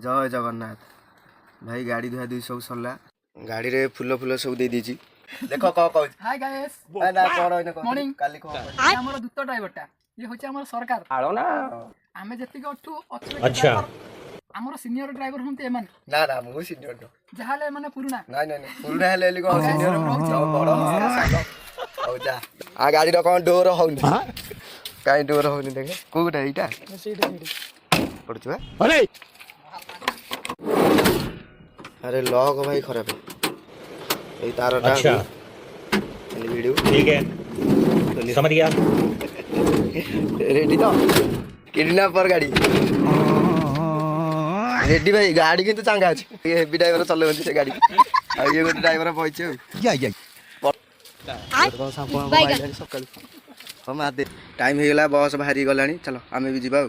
जय जगन्नाथ भाई गाड़ी धुआ धुई सब सरला गाड़ी रे फुल फुल सब दे दीची देखो क कहू हाय गाइस ना कोन होइने मॉर्निंग काली को हमर दूत ड्राइवरटा ये होचे हमर सरकार आलो ना आमे जति अठु अच्छा हमर सीनियर ड्राइवर होंते एमन ना ना मु सीनियर न जहाले माने पुरुना ना ना ना पुरुना हेले एली को सीनियर बड़ हो जा आ गाड़ी रो कोन डोर होउनी काई डोर होउनी देखे कोटा एटा पड़छु अरे अरे लॉक भाई खराब है तारटा अच्छा वीडियो ठीक है समझ गया रेडी तो किडनैपर गाड़ी रेडी भाई गाड़ी किंतु चांगा अछि ये हेवी ड्राइवर चलबंती से गाड़ी आ ये गोटे ड्राइवर पइछे या तो सांप सकाळ हम आते टाइम हे गेला बस बाहरी गलानी चलो आमे भी जीवा।